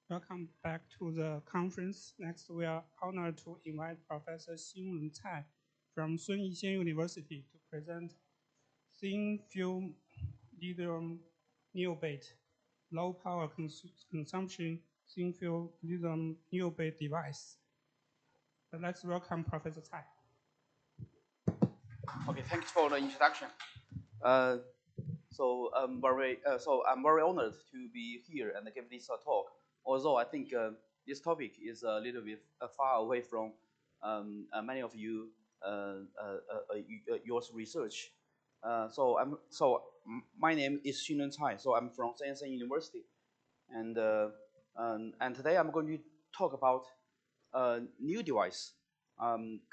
Welcome back to the conference. Next, we are honored to invite Professor Xinlun Cai from Sun Yat-sen University to present thin film lithium niobate, low power consumption thin film lithium niobate device. Let's welcome Professor Cai. Okay, thanks for the introduction. I'm very honored to be here and give this talk. Although I think this topic is a little bit far away from many of you your research. My name is Xinlun Cai. So I'm from Sun Yat-sen University, and today I'm going to talk about a new device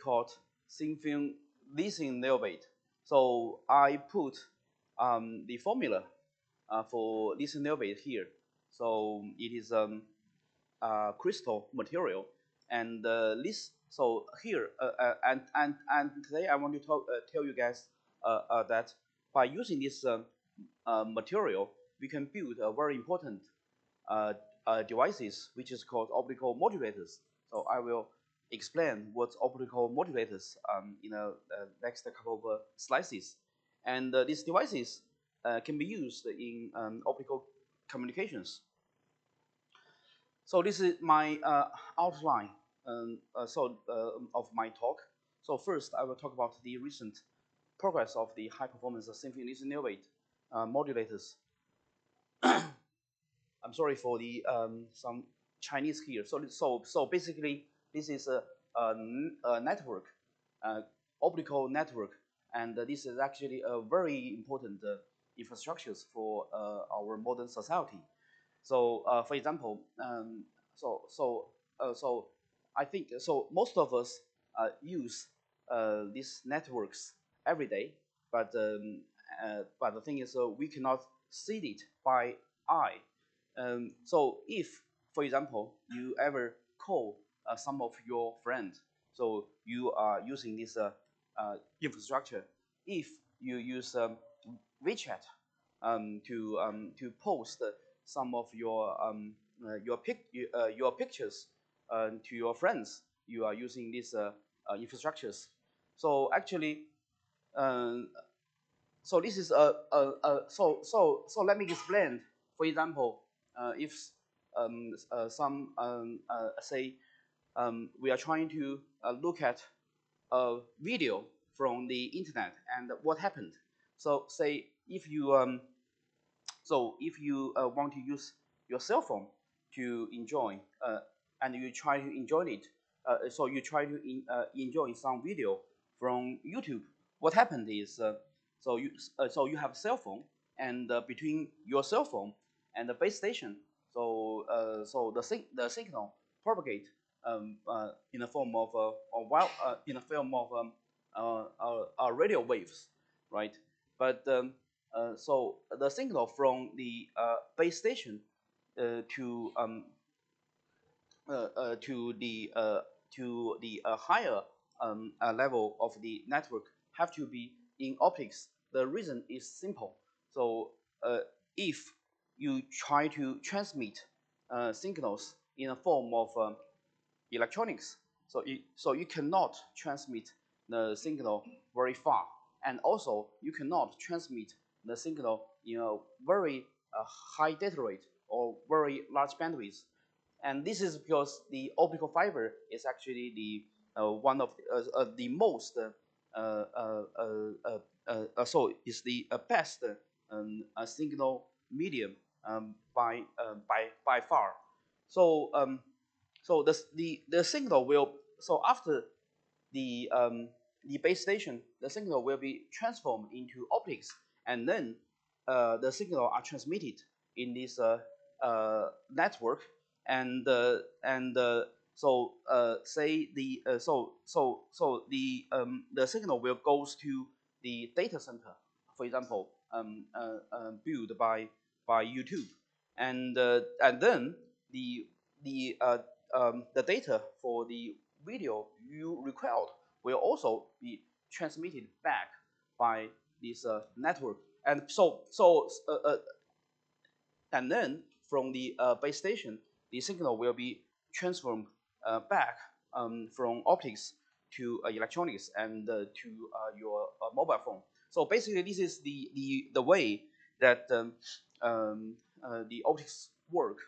called thin film lithium niobate. So I put the formula for lithium niobate here. So it is crystal material, and this. So here and today I want to tell you guys that by using this material, we can build a very important devices which is called optical modulators. So I will explain what optical modulators in the next couple of slices. And these devices can be used in optical communications. So this is my outline of my talk. So first, I will talk about the recent progress of the high-performance symphony niobate modulators. I'm sorry for the some Chinese here. So basically, this is a network, optical network, and this is actually a very important infrastructures for our modern society. So, for example, so I think so. Most of us use these networks every day, but the thing is, we cannot see it by eye. So, if, for example, you ever call some of your friends, so you are using this infrastructure. If you use WeChat to post some of your pictures to your friends. You are using these infrastructures. So actually, uh, so this is so let me explain. For example, if some say we are trying to look at a video from the internet and what happened. So say if you want to use your cell phone to enjoy, and you try to enjoy it, so you try to enjoy some video from YouTube. What happened is, so you have a cell phone, and between your cell phone and the base station, the signal propagate in the form of radio waves, right? But so the signal from the base station to to the higher level of the network have to be in optics. The reason is simple. So if you try to transmit signals in a form of electronics, so you cannot transmit the signal very far, and also you cannot transmit the signal in a very high data rate or very large bandwidth. And this is because the optical fiber is actually the one of the most so is the best signal medium by far. So so the signal will, so after the base station, the signal will be transformed into optics, and then the signal are transmitted in this network, and so say the the signal will goes to the data center, for example, built by YouTube, and then the the data for the video you required will also be transmitted back by this network, and and then from the base station, the signal will be transformed back from optics to electronics and to your mobile phone. So basically, this is the way that the optics work.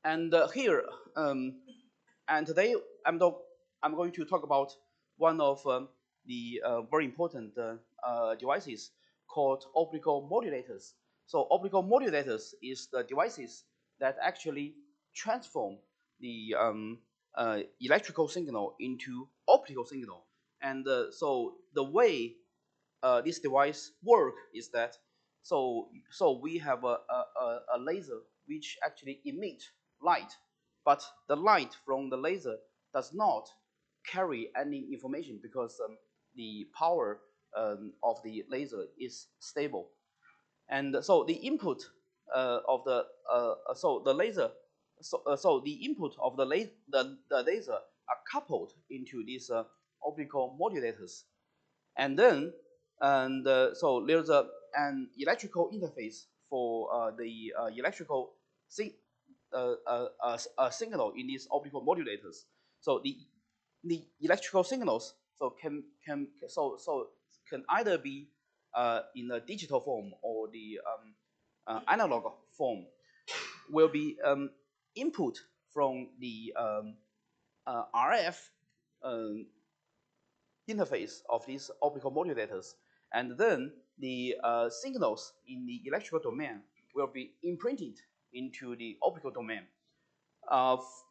And here, and today I'm going to talk about one of the very important devices called optical modulators. So optical modulators is the devices that actually transform the electrical signal into optical signal. And so the way this device work is that so we have a laser which actually emit light, but the light from the laser does not carry any information because the power of the laser is stable. And so the input of the so the laser so the input of the laser are coupled into these optical modulators. And then so there's an electrical interface for the electrical signal in these optical modulators. So the electrical signals can either be in a digital form or the analog form, will be input from the RF um, interface of these optical modulators, and then the signals in the electrical domain will be imprinted into the optical domain.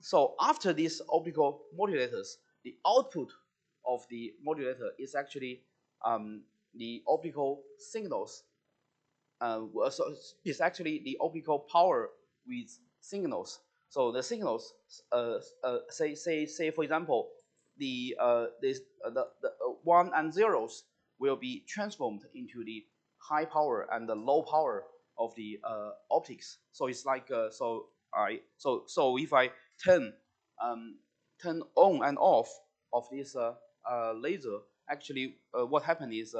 So after these optical modulators, the output of the modulator is actually the optical signals. So it's actually the optical power with signals. So the signals, say for example, the one and zeros will be transformed into the high power and the low power of the optics. So it's like so if I turn turn on and off of this laser, actually what happened is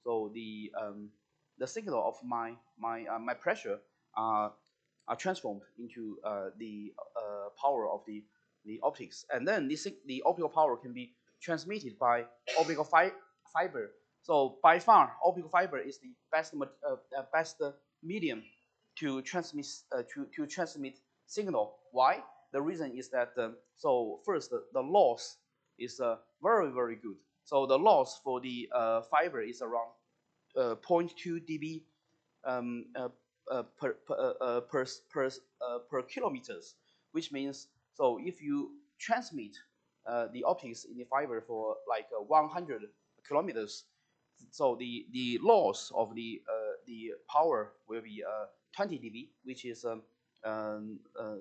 so the signal of my pressure are transformed into the power of the optics, and then the optical power can be transmitted by optical fiber. So by far, optical fiber is the best medium to transmit signal. Why? The reason is that so first the loss is very good. So the loss for the fiber is around 0.2 dB per kilometers, which means so if you transmit the optics in the fiber for like 100 kilometers, so the loss of the power will be 20 dB, which is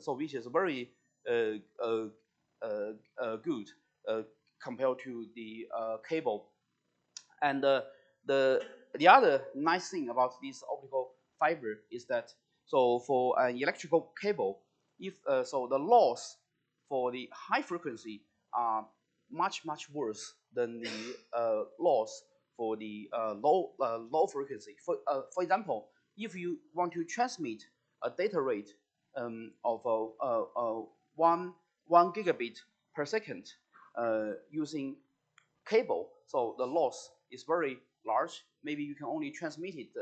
which is very good compared to the cable. And the other nice thing about this optical fiber is that so for an electrical cable, if so the loss for the high frequency are much worse than the loss for the low frequency. For example, if you want to transmit a data rate of one gigabit per second using cable, so the loss is very large. Maybe you can only transmit it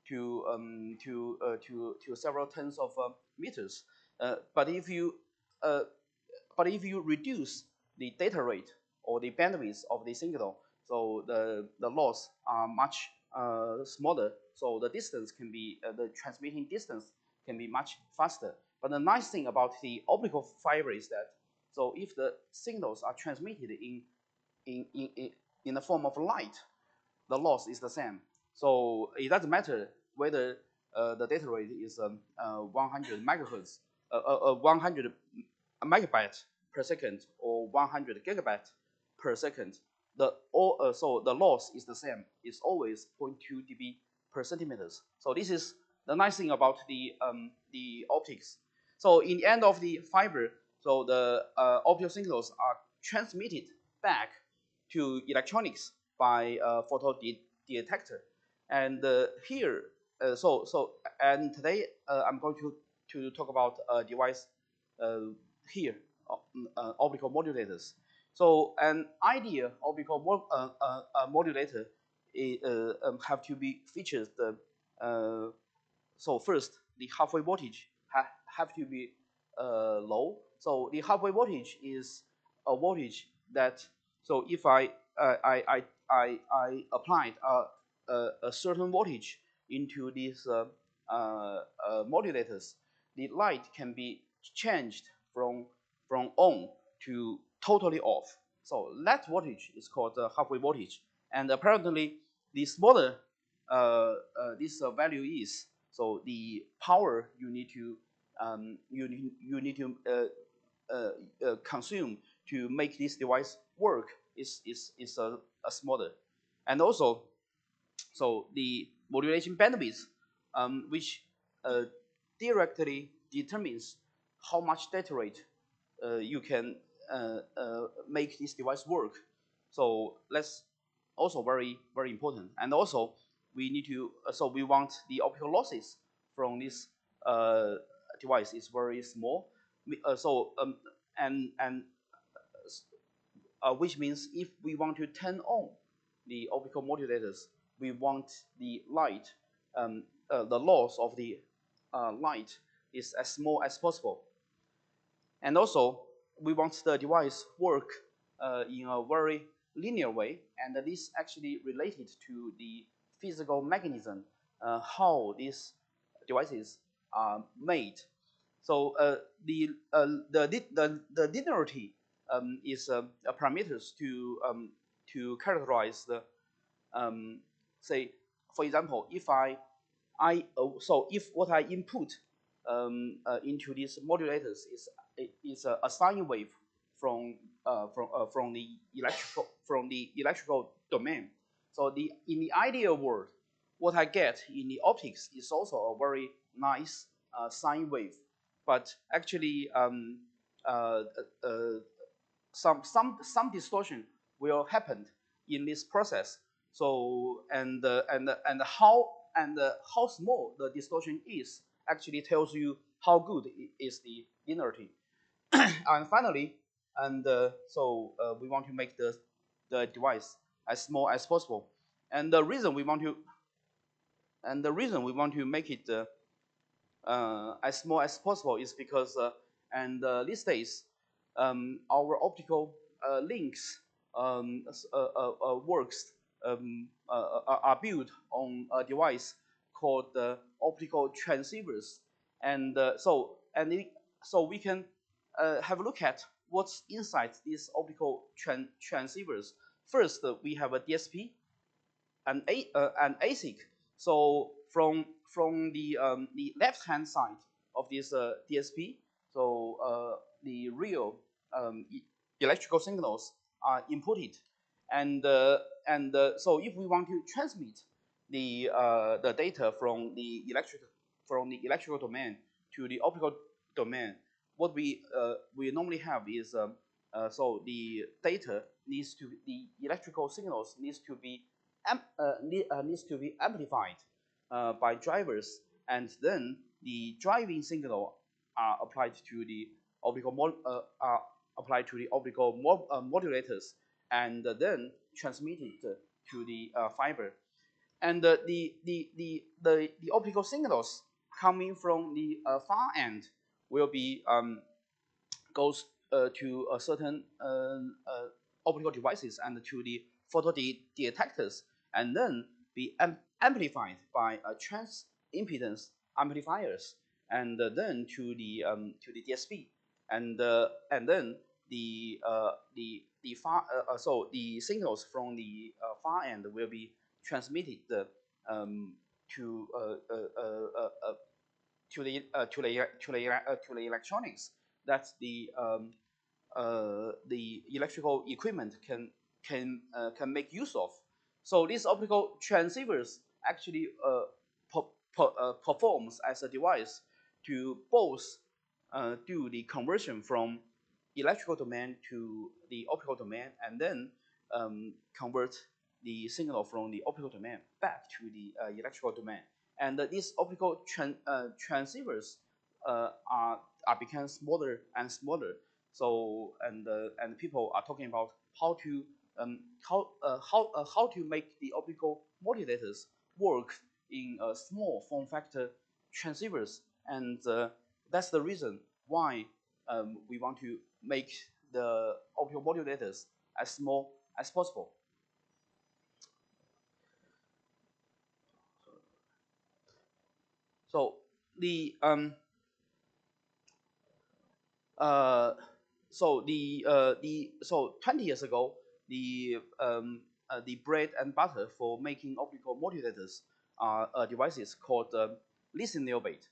to several tens of meters. But if you reduce the data rate or the bandwidth of the signal, so the loss are much smaller. So the distance can be the transmitting distance can be much faster. But the nice thing about the optical fiber is that so if the signals are transmitted in the form of light, the loss is the same. So it doesn't matter whether the data rate is 100 megahertz, 100 megabyte per second or 100 gigabyte per second. So the loss is the same. It's always 0.2 dB per centimeters. So this is the nice thing about the optics. So in the end of the fiber, so the optical signals are transmitted back to electronics by a photo detector. And here, and today I'm going to to talk about a device here, optical modulators. So an ideal optical modulator have to be features the so first the halfway voltage have to be low. So the halfway voltage is a voltage that, so if I applied a certain voltage into these modulators, the light can be changed from on to totally off. So that voltage is called the halfway voltage. And apparently, the smaller this value is, so the power you need to consume to make this device work is smaller. And also, so the modulation bandwidth, which directly determines how much data rate you can make this device work. So that's also very important. And also we need to so we want the optical losses from this device is very small. And which means if we want to turn on the optical modulators, we want the light, the loss of the light is as small as possible. And also, we want the device work in a very linear way, and this actually related to the physical mechanism, how these devices are made. So the linearity is a parameters to characterize the say, for example, if if what I input into these modulators is a sine wave from the electrical domain. So in the ideal world, what I get in the optics is also a very nice sine wave, but actually uh, uh, some distortion will happen in this process. So how small the distortion is actually tells you how good is the linearity. And finally, we want to make the device as small as possible. And the reason we want to make it as small as possible is because these days our optical links works are built on a device called optical transceivers, and so we can have a look at what's inside these optical transceivers. First, we have a DSP, an ASIC. So from the left hand side of this DSP, so the real electrical signals are inputted, and so if we want to transmit the data from the electrical domain to the optical domain, what we normally have is so the data the electrical signals needs to be amplified by drivers, and then the driving signal are applied to the optical modulators, and then transmitted to the fiber. And the optical signals coming from the far end will be goes to a certain optical devices and to the photo detectors, and then be amplified by trans impedance amplifiers, and then to the DSP, and then the signals from the far end will be transmitted to to the electronics that the electrical equipment can make use of. So these optical transceivers actually performs as a device to both do the conversion from electrical domain to the optical domain, and then convert the signal from the optical domain back to the electrical domain. And these optical transceivers are become smaller and smaller. So and people are talking about how to how to make the optical modulators work in small form factor transceivers, and that's the reason why we want to make the optical modulators as small as possible. So the uh, so 20 years ago, the bread and butter for making optical modulators are devices called lithium niobate.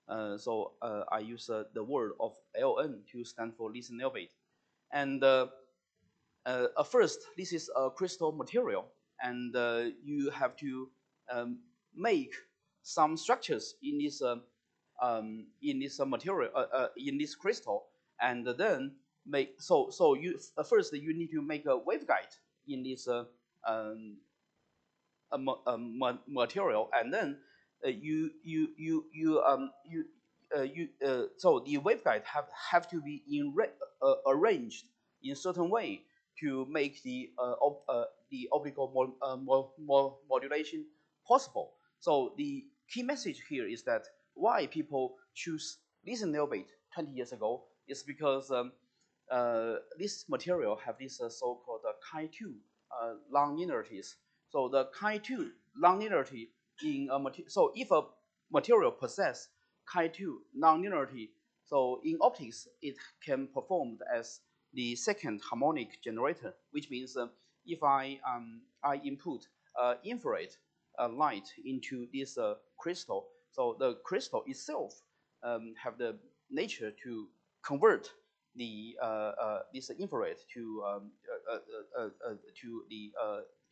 I use the word of LN to stand for lithium niobate. And at first, this is a crystal material, and you have to make some structures in this material in this crystal, and then make so you first you need to make a waveguide in this um, material, and then so the waveguide have to be arranged in certain way to make the optical modulation possible. So the key message here is that why people choose lithium niobate 20 years ago is because this material have this so-called Chi2 long linearities. So the Chi2 nonlinearity in a material. So if a material possess Chi2 nonlinearity, so in optics it can perform as the second harmonic generator, which means if I input infrared light into this crystal, so the crystal itself have the nature to convert this infrared to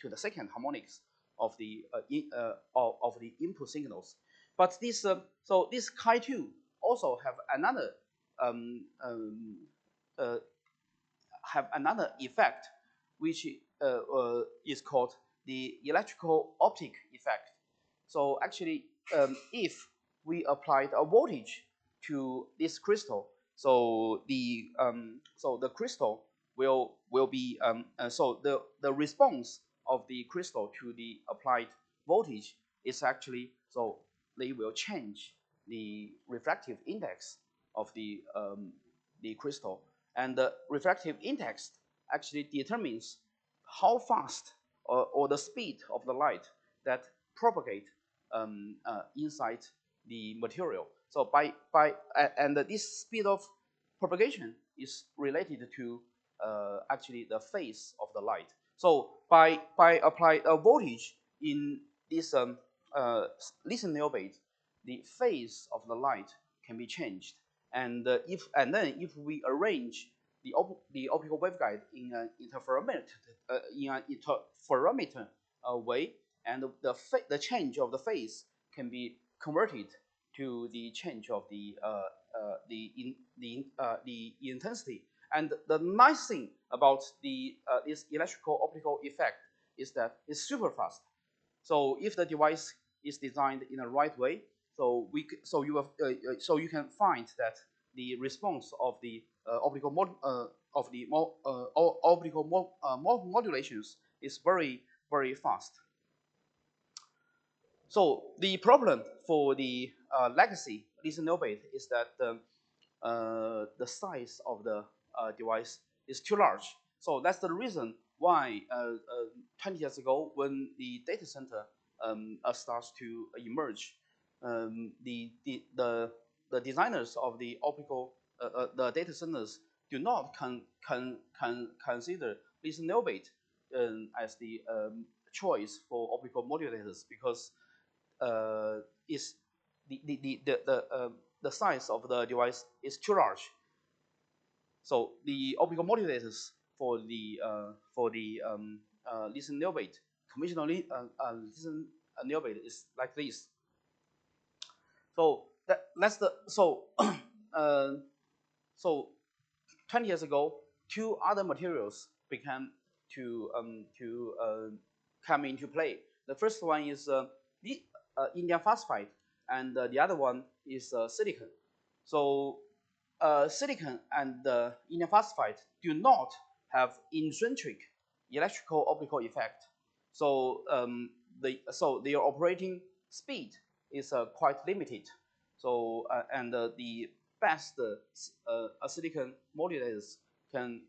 the second harmonics of of the input signals. But this so this Chi2 also um, um, uh, have another effect, which is called the electrical optic effect. So actually, if we applied a voltage to this crystal, so the crystal will be so the response of the crystal to the applied voltage is actually, so they will change the refractive index of the crystal, and the refractive index actually determines how fast or the speed of the light that propagate inside the material. So and this speed of propagation is related to actually the phase of the light. So by apply a voltage in this lithium niobate, the phase of the light can be changed. And if we arrange the optical waveguide in an interferometer way, and the change of the phase can be converted to the change of the intensity. And the nice thing about this electrical optical effect is that it's super fast. So if the device is designed in the right way, so you can find that the response of the modulations is very fast. So the problem for the legacy lithium niobate is that the size of the device is too large. So that's the reason why 20 years ago, when the data center starts to emerge, the designers of the optical the data centers do not consider lithium niobate as the choice for optical modulators, because is the size of the device is too large. So the optical modulators for the lithium niobate, conventional lithium niobate is like this. So that's the so so 20 years ago, two other materials began to come into play. The first one is the indium phosphide, and the other one is silicon. So silicon and indium phosphide do not have intrinsic electrical optical effect. So their operating speed is quite limited. So and the best silicon modulators can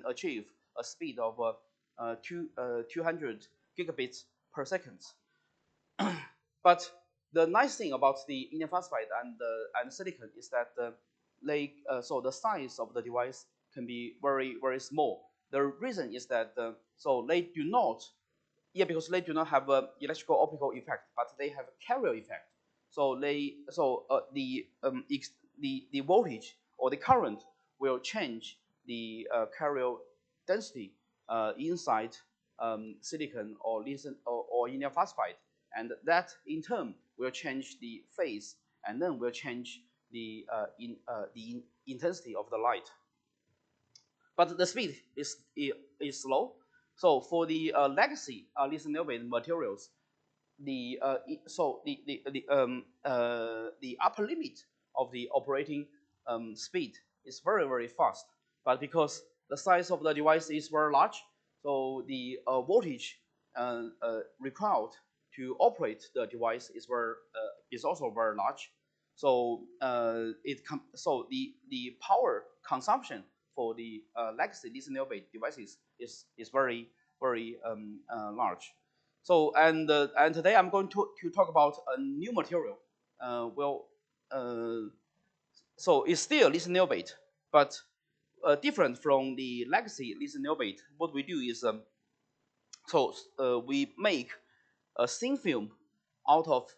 achieve a speed of 200 gigabits per second. But the nice thing about the indium phosphide and silicon is that so the size of the device can be very small. The reason is that so they do not, because they do not have a electrical optical effect, but they have a carrier effect. So the voltage or the current will change the carrier density inside silicon or indium phosphide, and that in turn will change the phase, and then will change the intensity of the light. But the speed is slow. So for the legacy lithium niobate materials, the the upper limit of the operating speed is very fast. But because the size of the device is very large, so the voltage required to operate the device is also very large. So so the power consumption for the legacy lithium niobate devices is very large. So and today I'm going to talk about a new material. Well, so it's still lithium niobate, but different from the legacy lithium niobate. What we do is we make a thin film out of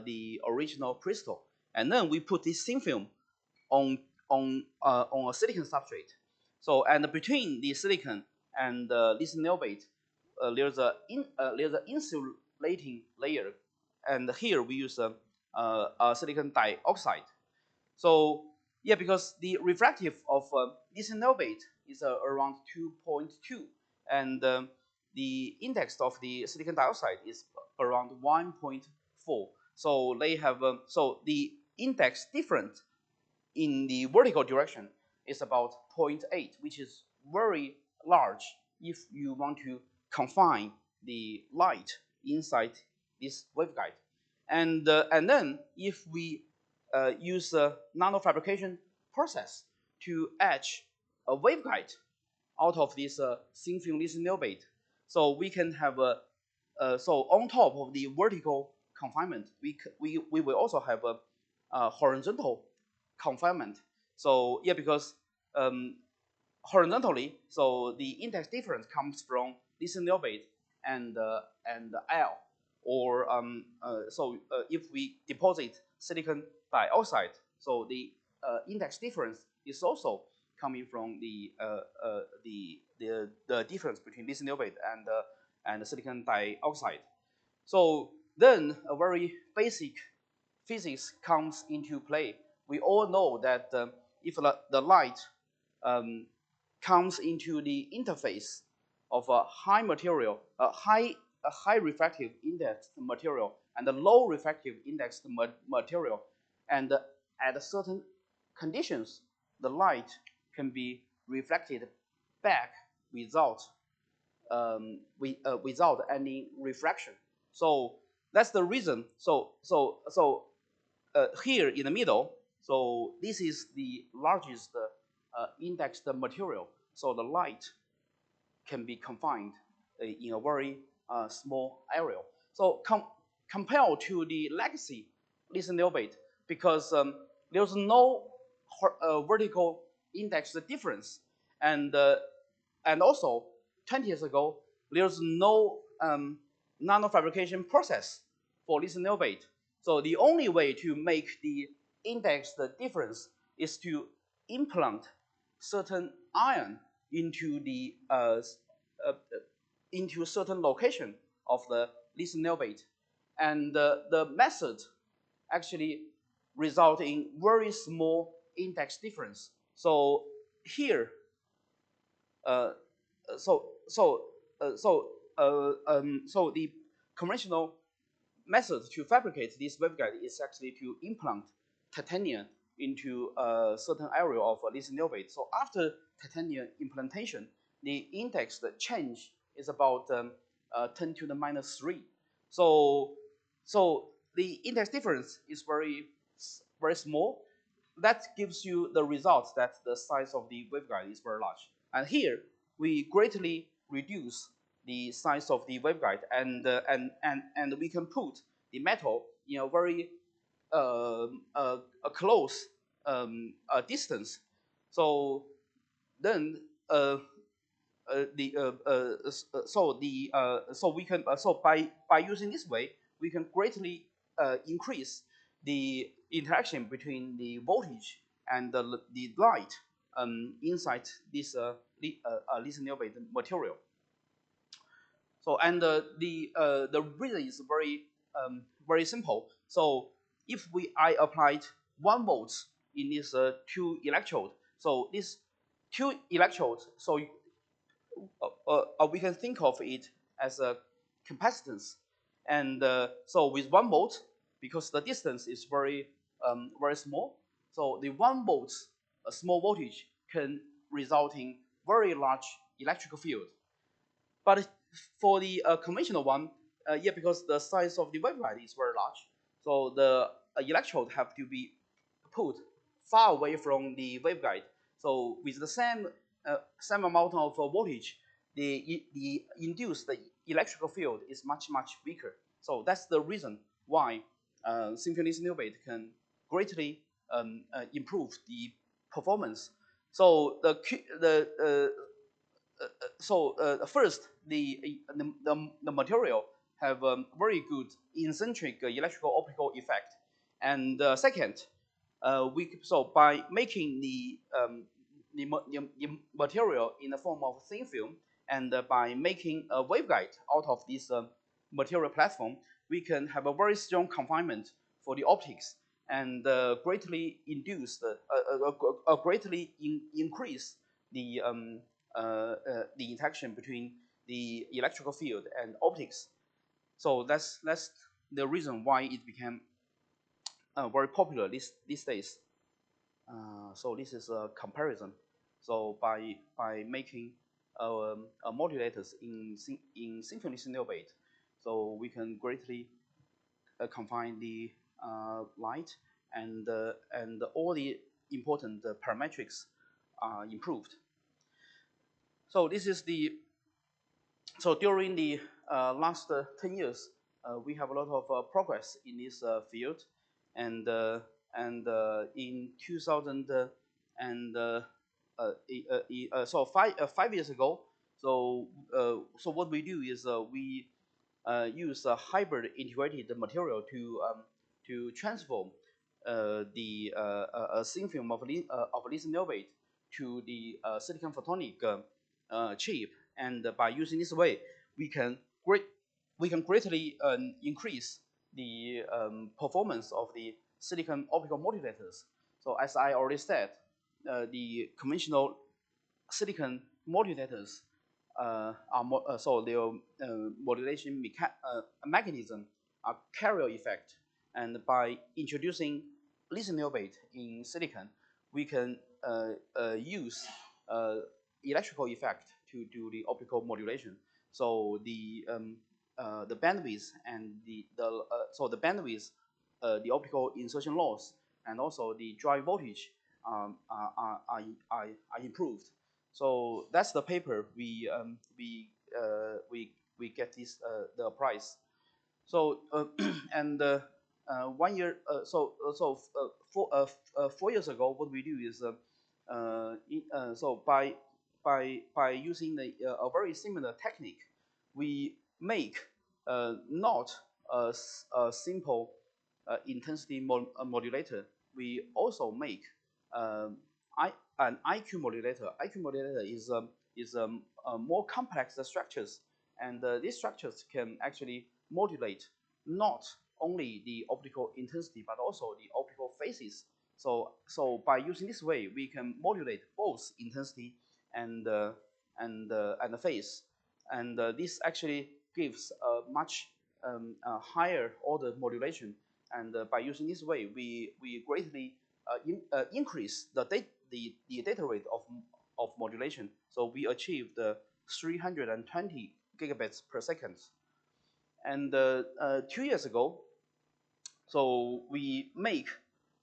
the original crystal, and then we put this thin film on on a silicon substrate. So and between the silicon and the lithium niobate, there's an insulating layer, and here we use a silicon dioxide. So yeah, because the refractive of lithium niobate is around 2.2, and the index of the silicon dioxide is around 1.4. So they have so the index difference in the vertical direction is about 0.8, which is very large if you want to confine the light inside this waveguide. And then if we use a nanofabrication process to etch a waveguide out of this thin film lithium niobate, so we can have so on top of the vertical confinement, we will also have a horizontal confinement. So yeah, because horizontally, so the index difference comes from lithium niobate and L, or if we deposit silicon dioxide, so the index difference is also coming from the difference between lithium niobate and silicon dioxide. So then a very basic physics comes into play. We all know that if the light comes into the interface of a high material, a high refractive index material and a low refractive index material, and at certain conditions, the light can be reflected back without without any refraction. So that's the reason. Here in the middle, so this is the largest indexed material. So the light can be confined in a very small area. So compared to the legacy lithium niobate, because there's no vertical index difference, and also 20 years ago there's no nanofabrication process for lithium niobate. So the only way to make the index the difference is to implant certain ion into the into certain location of the lithium niobate, and the method actually result in very small index difference. So here, uh, so so so the conventional method to fabricate this waveguide is actually to implant titanium into a certain area of lithium niobate. So after titanium implantation, the index, the change is about 10 to the minus 3. So the index difference is very small. That gives you the result that the size of the waveguide is very large. And here we greatly reduce the size of the waveguide, and we can put the metal in a very a close distance. So then so we can so by using this way we can greatly increase the interaction between the voltage and the light inside this lithium niobate material. So and the reason is very simple. So if I applied 1 volt in this 2 electrode, so this 2 electrodes, so we can think of it as a capacitance. And so with 1 volt, because the distance is very small, so the 1 volt small voltage can result in very large electrical field. But for the conventional one, yeah, because the size of the waveguide is very large, so the electrode have to be put far away from the waveguide. So with the same amount of voltage, the induced electrical field is much weaker. So that's the reason why synchronous niobate can greatly improve the performance. So first, the material have very good eccentric electrical optical effect, and second, by making the material in the form of thin film, and by making a waveguide out of this material platform, we can have a very strong confinement for the optics, and greatly increase the interaction between the electrical field and optics. So that's the reason why it became very popular these days. So this is a comparison. So by making modulators in synchronous niobate, so we can greatly confine the light, and all the important parametrics are improved. So this is the during the last 10 years, we have a lot of progress in this field, and in 2000 so 5 years ago, so what we do is we use a hybrid integrated material to transform the thin film of lithium niobate to the silicon photonic chip, and by using this way, we can greatly increase the performance of the silicon optical modulators. So as I already said, the conventional silicon modulators so their modulation mechanism are carrier effect, and by introducing lithium niobate in silicon, we can use electrical effect to do the optical modulation. So the bandwidth and the bandwidth, the optical insertion loss, and also the drive voltage are improved. So that's the paper we get this the prize. So and 1 year 4 years ago, what we do is so by using a very similar technique, we make not a simple intensity modulator. We also make an IQ modulator. IQ modulator is more complex structures, and these structures can actually modulate not only the optical intensity but also the optical phases. So by using this way, we can modulate both intensity and the phase, and this actually gives a much higher order modulation, and by using this way, we greatly increase the data rate of modulation. So we achieved 320 gigabits per second. And 2 years ago, so we make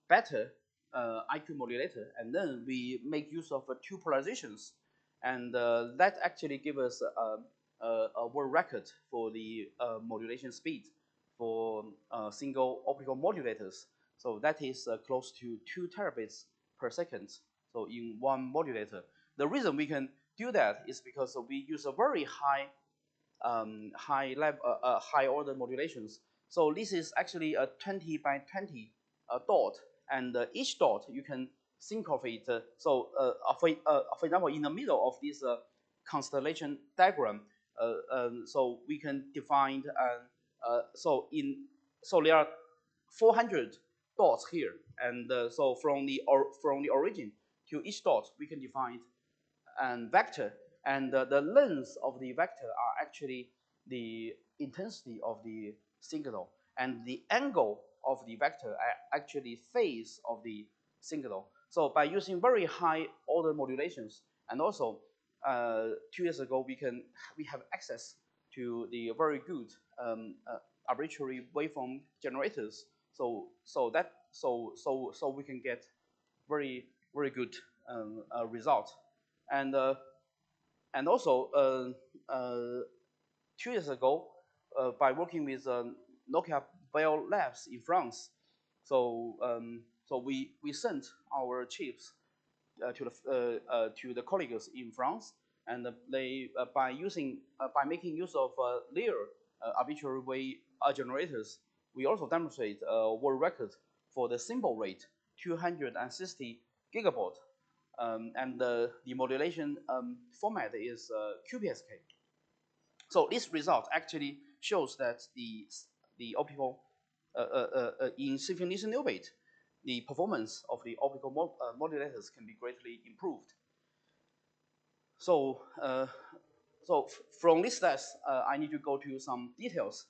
better IQ modulator, and then we make use of two polarizations, and that actually gives us a world record for the modulation speed for single optical modulators. So that is close to 2 terabits per second. So in one modulator, the reason we can do that is because we use a very high order modulations. So this is actually a 20 by 20 dot, and each dot you can think of it. For example, in the middle of this constellation diagram, so we can define so there are 400 dots here, and so from the origin to each dot we can define and vector, and the length of the vector are actually the intensity of the signal, and the angle of the vector are actually phase of the signal. So by using very high order modulations, and also 2 years ago we have access to the very good arbitrary waveform generators. So we can get very good result. And also 2 years ago, by working with Nokia Bell Labs in France, so we sent our chips to the colleagues in France, and they by making use of their arbitrary wave generators, we also demonstrate a world record for the symbol rate 260 gigabaud. And the modulation format is QPSK. So this result actually shows that the optical in synchronous niobate, the performance of the optical modulators can be greatly improved. So from this stats, I need to go to some details.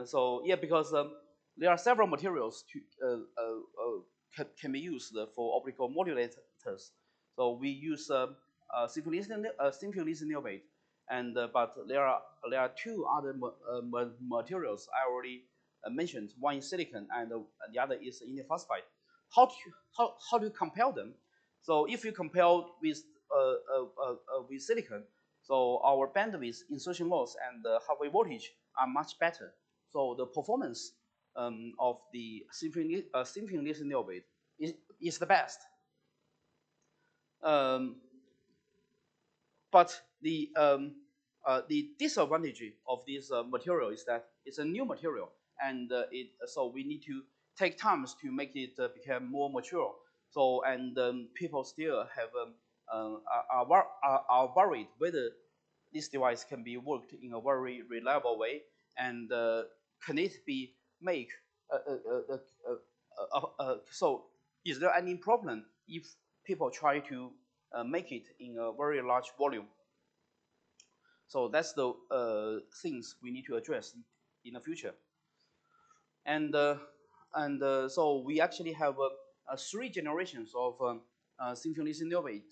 So yeah, because there are several materials can be used for optical modulators. So we use synchronous niobate, and but there are two other materials I already mentioned. One is silicon, and the other is indium phosphide. How do you compare them? So if you compare with silicon, so our bandwidth, insertion loss, and half-wave voltage are much better. So the performance of the synchronous niobate is the best. But the disadvantage of this material is that it's a new material, and so we need to take time to make it become more mature. So people still have are worried whether this device can be worked in a very reliable way, and can it be make so is there any problem if people try to make it in a very large volume? So that's the things we need to address in the future. And so we actually have 3 generations of synchronous niobate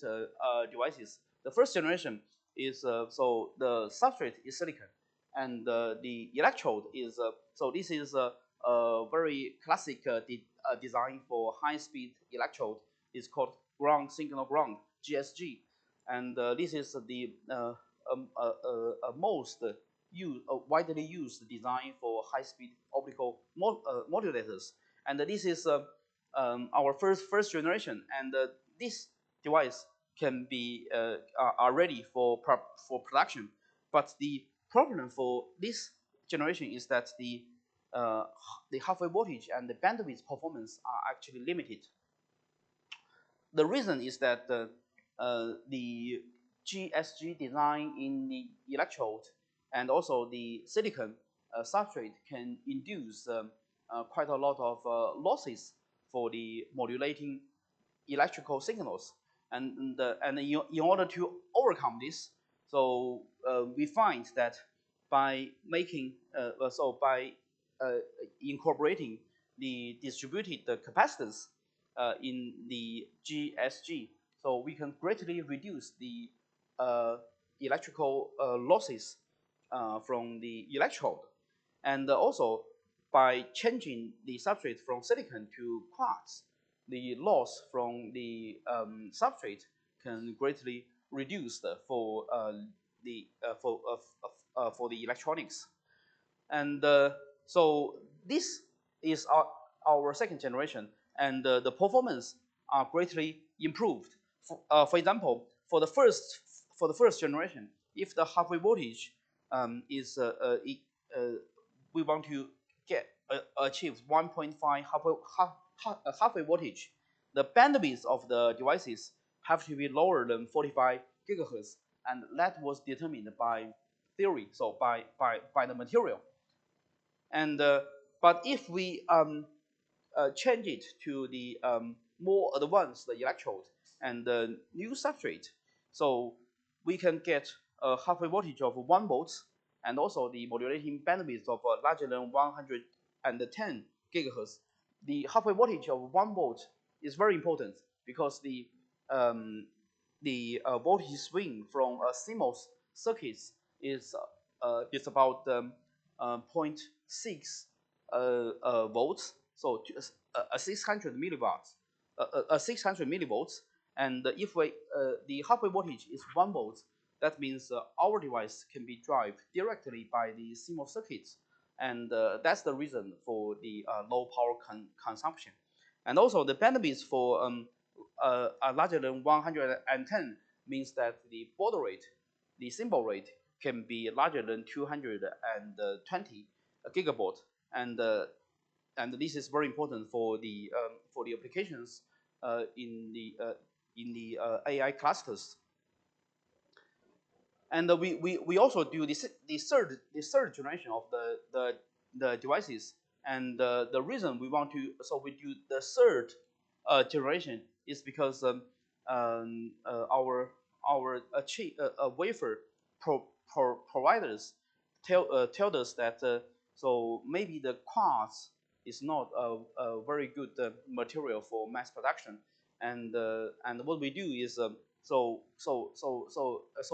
devices. The first generation is so the substrate is silicon, and the electrode is so this is a very classic design for high-speed electrode. It's called ground signal ground (GSG), and this is the most widely used design for high-speed optical modulators. And this is our first generation, and this device can be are ready for production. But the problem for this generation is that the half-wave voltage and the bandwidth performance are actually limited. The reason is that the GSG design in the electrode and also the silicon substrate can induce quite a lot of losses for the modulating electrical signals. And in order to overcome this, so we find that by making by incorporating the distributed capacitance in the GSG, so we can greatly reduce the electrical losses from the electrode, and also by changing the substrate from silicon to quartz, the loss from the substrate can greatly reduce for the electronics. And so this is our second generation, and the performance are greatly improved. For example, for the first generation, if the halfway voltage is we want to get achieve 1.5 halfway voltage, the bandwidth of the devices have to be lower than 45 gigahertz, and that was determined by theory, so by the material. And but if we change it to the more advanced electrode and the new substrate, so we can get a halfway voltage of 1 volt, and also the modulating bandwidth of larger than 110 gigahertz. The halfway voltage of 1 volt is very important because the voltage swing from a CMOS circuit is about 0.6 volts, so 600 milliwatts, 600 millivolts. And if the halfway voltage is 1 volt, that means our device can be driven directly by the CMOS circuits, and that's the reason for the low power consumption. And also the bandwidth for larger than 110 means that the baud rate, the symbol rate, can be larger than 220 gigabaud, and this is very important for the applications in the AI clusters. And we also do the third generation of the devices, and the reason we want to, so we do the third generation is because our wafer providers tell us that so maybe the quartz is not a very good material for mass production, and what we do is so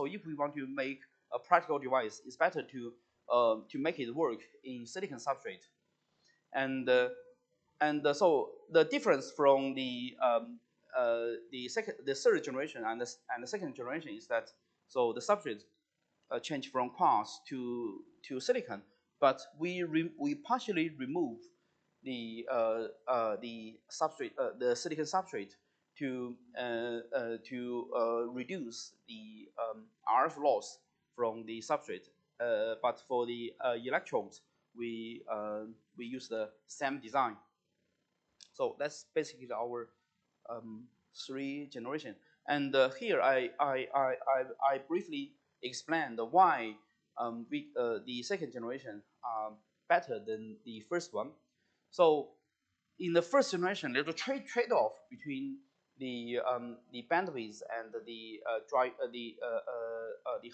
if we want to make a practical device, it's better to make it work in silicon substrate. And so the difference from the third generation and the second generation is that so the substrate change from quartz to silicon, but we partially remove the substrate, the silicon substrate, to reduce the RF loss from the substrate. But for the electrodes, we use the same design. So that's basically our 3 generation. And here I briefly explained why the second generation are better than the first one. So in the first generation, there's a trade-off between the bandwidth and the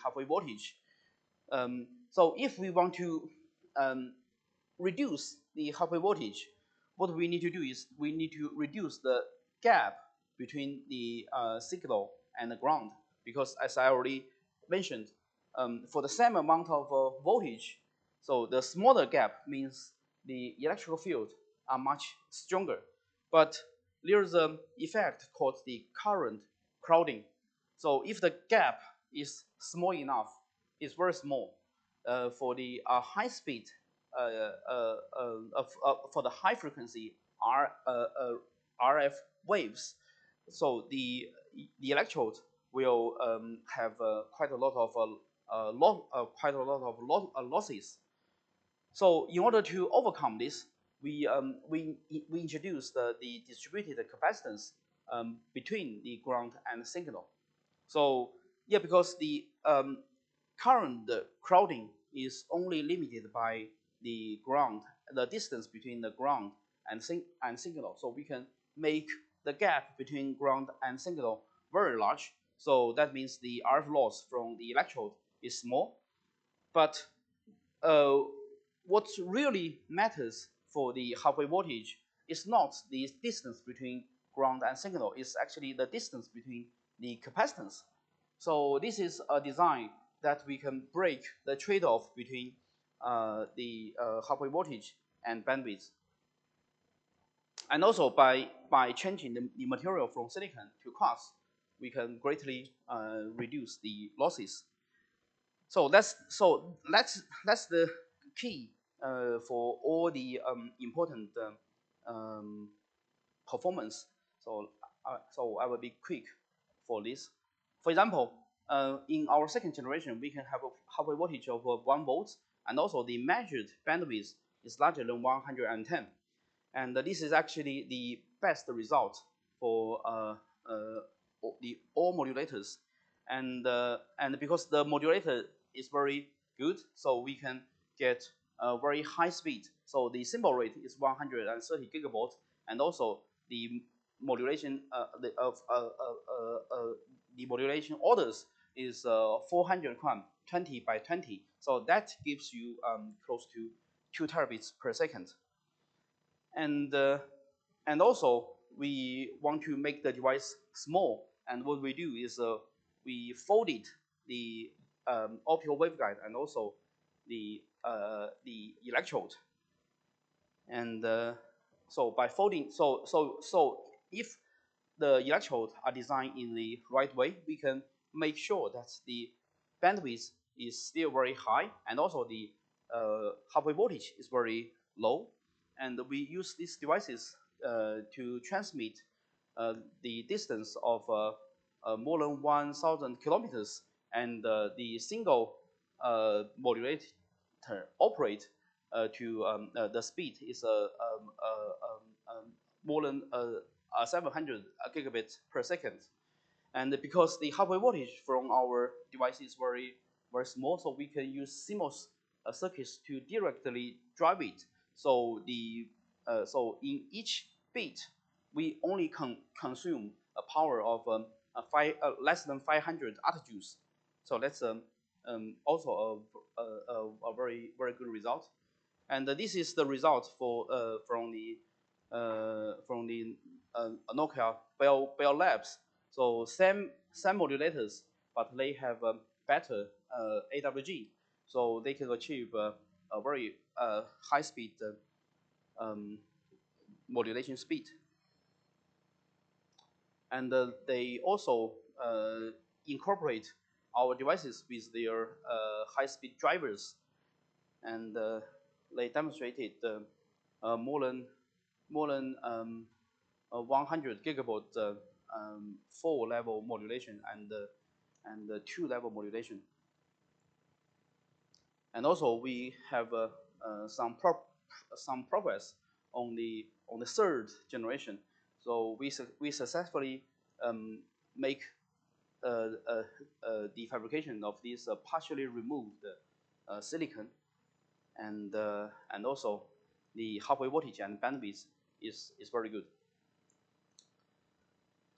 halfway voltage. So if we want to reduce the halfway voltage, what we need to do is we need to reduce the gap between the signal and the ground, because as I already mentioned, for the same amount of voltage, so the smaller gap means the electrical field are much stronger. But there's an effect called the current crowding. So if the gap is small enough, it's very small, for the high speed, for the high frequency RF waves, so the electrode will have quite a lot of losses. So in order to overcome this, we introduced the distributed capacitance between the ground and the signal. So yeah, because the current crowding is only limited by the ground, the distance between the ground and signal. So we can make the gap between ground and signal very large. So that means the RF loss from the electrode is small. But uh, what really matters for the halfway voltage is not the distance between ground and signal, it's actually the distance between the capacitance. So this is a design that we can break the trade-off between the halfway voltage and bandwidth. And also by changing the material from silicon to quartz, we can greatly reduce the losses. So that's the key for all the important performance. So I will be quick for this. For example, in our second generation, we can have a halfway voltage of 1 volt, and also the measured bandwidth is larger than 110. And this is actually the best result for the all modulators. And because the modulator is very good, so we can get a very high speed. So the symbol rate is 130 gigavolts, and also the modulation the modulation orders is 400 QAM, 20 by 20. So that gives you close to 2 terabits per second. And also we want to make the device small, and what we do is we folded the optical waveguide and also the electrode. And so by folding, so if the electrodes are designed in the right way, we can make sure that the bandwidth is still very high, and also the halfway voltage is very low. And we use these devices to transmit the distance of more than 1,000 kilometers, and the single modulator operate to the speed is more than 700 gigabits per second. And because the halfway voltage from our device is very small, so we can use CMOS circuits to directly drive it. So so in each bit, we only consume a power of less than 500 attjoules. So that's also a very good result. And this is the result for from the Nokia Bell Labs. So same modulators, but they have a better AWG, so they can achieve a very high speed modulation speed. And they also incorporate our devices with their high-speed drivers, and they demonstrated more than 100 gigabaud 4-level modulation and 2-level modulation. And also we have some progress on the third generation. So we successfully make the fabrication of this partially removed silicon, and also the halfway voltage and bandwidth is very good.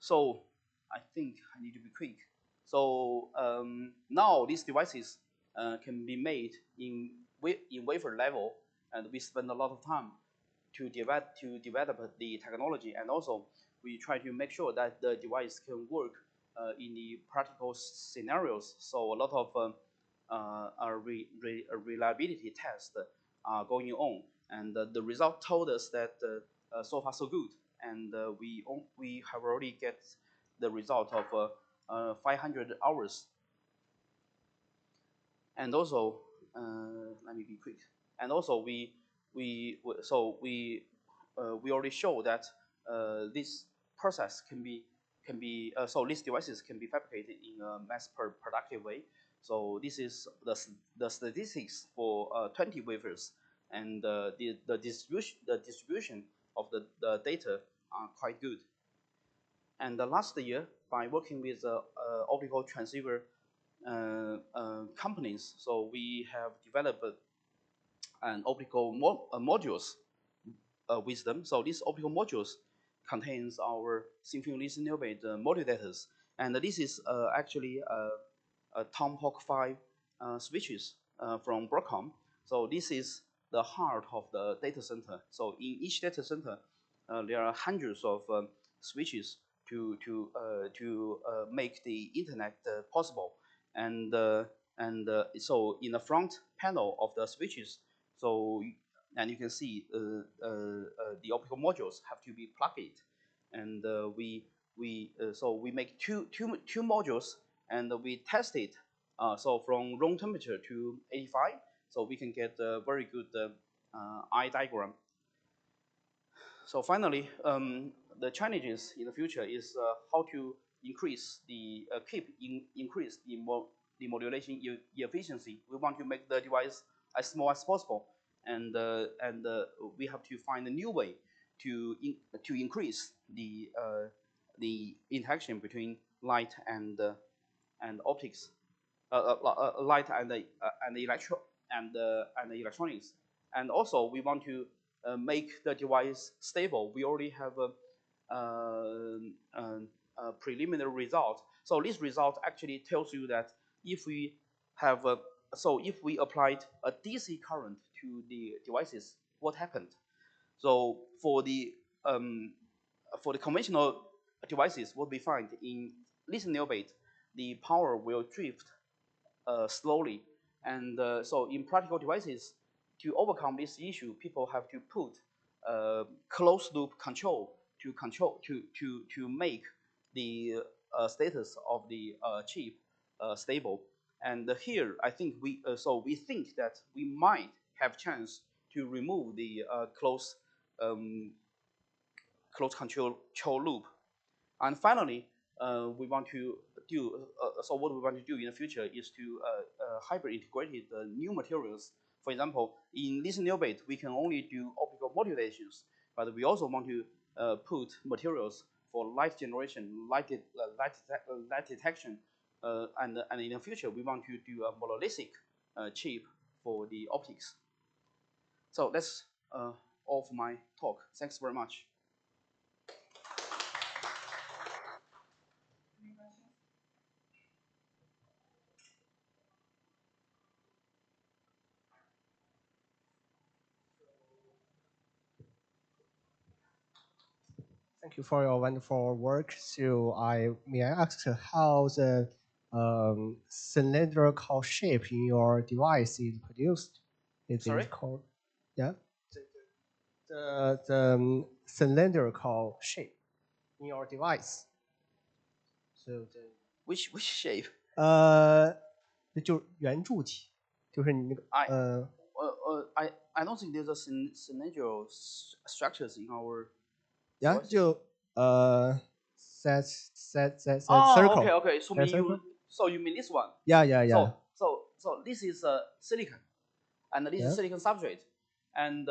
So I think I need to be quick. So now these devices can be made in wafer level, and we spend a lot of time to develop the technology, and also we try to make sure that the device can work in the practical scenarios. So a lot of reliability tests are going on, and the result told us that so far so good, and we have already get the result of 500 hours. And also let me be quick. And also we already show that this process can be so these devices can be fabricated in a mass productive way. So this is the statistics for 20 wafers, and the distribution of the data are quite good. And last year, by working with optical transceiver companies, so we have developed an optical modules with them. So these optical modules contains our thin-film lithium niobate modulators, and this is actually a Tomahawk 5 switches from Broadcom. So this is the heart of the data center. So in each data center, there are hundreds of switches to make the internet possible. And so in the front panel of the switches, so and you can see the optical modules have to be plugged, and we make two modules, and we test it. So from room temperature to 85, so we can get a very good eye diagram. So finally, the challenges in the future is how to increase the increase the modulation efficiency. We want to make the device as small as possible, and we have to find a new way to increase the interaction between light and optics, light and and electronics. And also we want to make the device stable. We already have a preliminary result. So this result actually tells you that if we have if we applied a DC current to the devices, what happened? So for the conventional devices, what we find in lithium niobate, the power will drift slowly. And so in practical devices, to overcome this issue, people have to put closed loop to make the status of the chip stable. And here, I think we think that we might have chance to remove the closed control loop. And finally, we want to do, so what we want to do in the future is to hybrid integrate new materials. For example, in lithium niobate, we can only do optical modulations, but we also want to put materials for light generation, light detection, and in the future, we want to do a monolithic chip for the optics. So that's all for my talk. Thanks very much. Thank you for your wonderful work. So may I ask how the cylindrical shape in your device is produced? Is Sorry? it called? Yeah. The cylindrical shape in your device. So Which shape? 就是圆柱体，就是你那个 I don't think there's a cylindrical structures in our. Yeah, devices. 就set Oh, circle. okay. So you mean this one? Yeah. So this is silicon, and this Yeah. is silicon substrate, and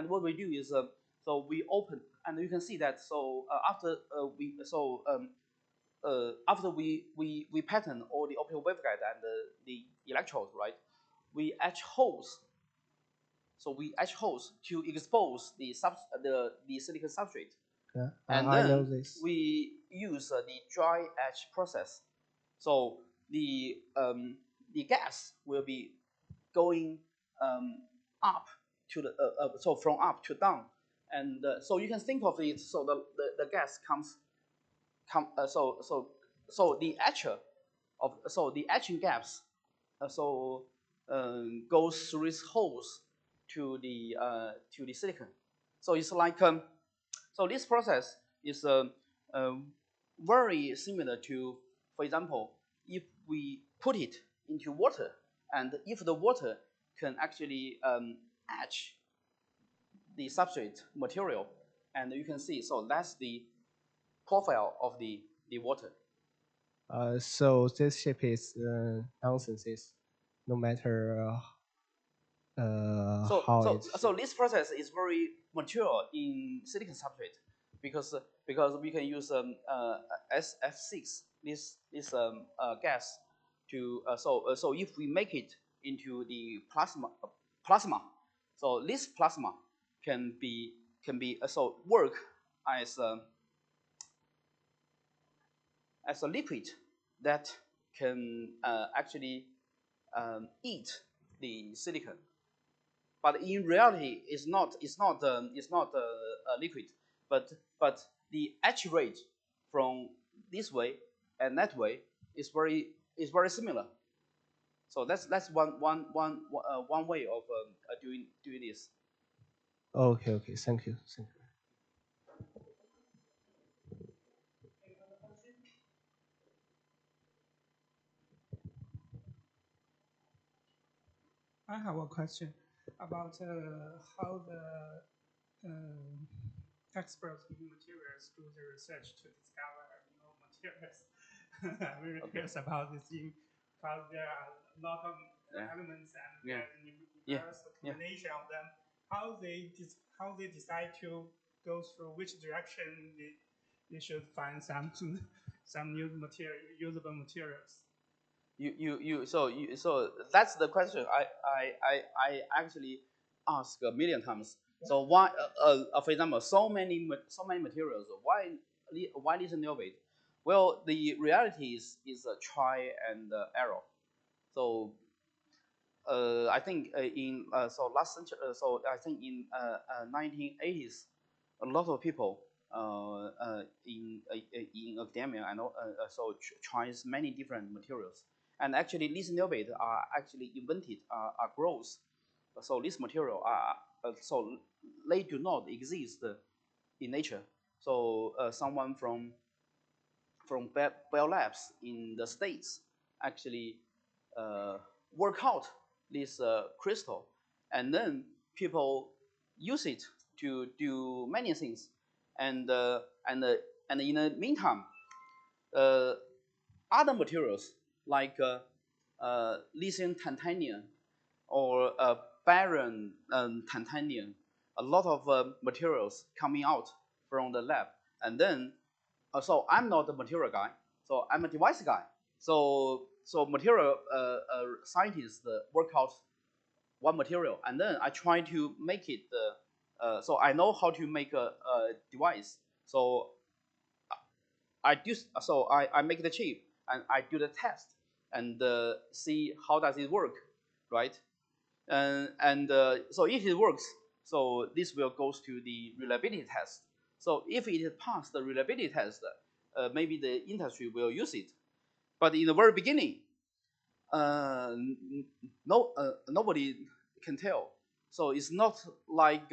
what we do is so we open, and you can see that. So after we pattern all the optical waveguide and the electrodes, right? We etch holes. So we etch holes to expose the silicon substrate. Yeah, And I know then this. we use the dry etch process. So the gas will be going up to the so from up to down, and so you can think of it. So the gas so the etcher the etching gaps goes through these holes to the silicon. So it's like so this process is very similar to, for example, if we put it into water, and if the water can actually etch the substrate material, and you can see, so that's the profile of the water. So this shape is nonsense. No matter how So this process is very mature in silicon substrate because we can use SF6 this gas to so if we make it into the plasma, so this plasma can be so work as a liquid that can actually eat the silicon. But in reality, it's not a liquid, but the etch rate from this way and that way is very similar. So that's one way of doing this. Okay, okay. Thank you. Thank you. I have a question about how the experts in materials do the research to discover new materials. I'm very curious about this thing because there are a lot of elements and diverse combination of them. How they decide to go through which direction they should find some new material, usable materials. So that's the question I actually ask a million times. So why, for example, so many materials? Why lithium niobate? Well, the reality is a try and error. So I think in so last century, so I think in 1980s, a lot of people in academia and so tries many different materials. And actually, lithium niobate are actually invented, are grows. So this material are so they do not exist in nature. So someone from Bell Labs in the States actually uh, work out this crystal, and then people use it to do many things, and and in the meantime, uh, other materials like lithium titanium or barren titanium, a lot of materials coming out from the lab, and then so I'm not a material guy, so I'm a device guy. So material scientists work out one material, and then I try to make it. So I know how to make a device. So I make the chip and I do the test and see how does it work, right? So if it works, so this will goes to the reliability test. So if it passed the reliability test, maybe the industry will use it. But in the very beginning, nobody can tell. So it's not like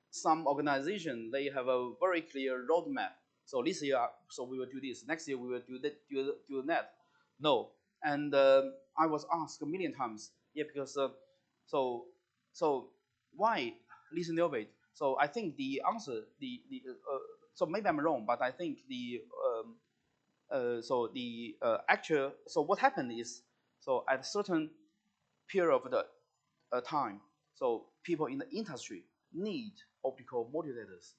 some organization, they have a very clear roadmap. So this year, so we will do this. Next year, we will do that. Do that. No, and I was asked a million times. Yeah, because so so why lithium niobate? So I think the answer, so maybe I'm wrong, but I think the actual, so what happened is, so at a certain period of the time, so people in the industry need optical modulators,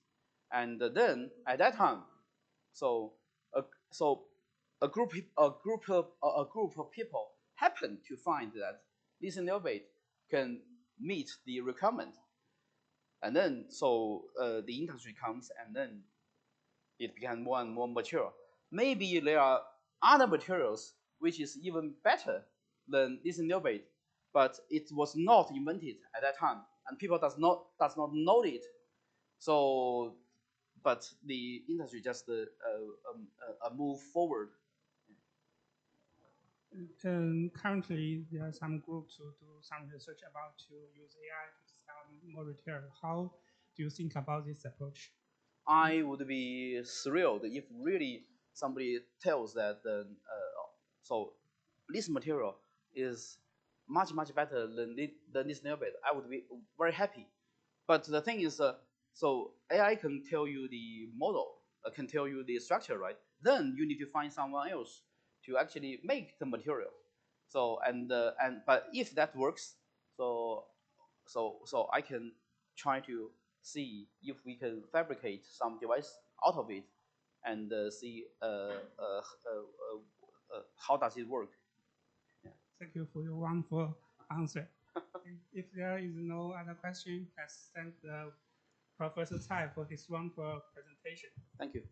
and then at that time, so a, so a group of people happened to find that lithium niobate can meet the requirement, and then so the industry comes, and then it became more and more mature. Maybe there are other materials which is even better than lithium niobate, but it was not invented at that time, and people does not know it. So, but the industry just move forward. Currently, there are some groups who do some research about to use AI to discover more material. How do you think about this approach? I would be thrilled if really somebody tells that so this material is much better than this niobate. I would be very happy. But the thing is, so AI can tell you the model, can tell you the structure, right? Then you need to find someone else to actually make the material. So but if that works, so so I can try to see if we can fabricate some device out of it, and see how does it work. Yeah. Thank you for your wonderful answer. If there is no other question, let's thank the Professor Cai for his wonderful presentation. Thank you.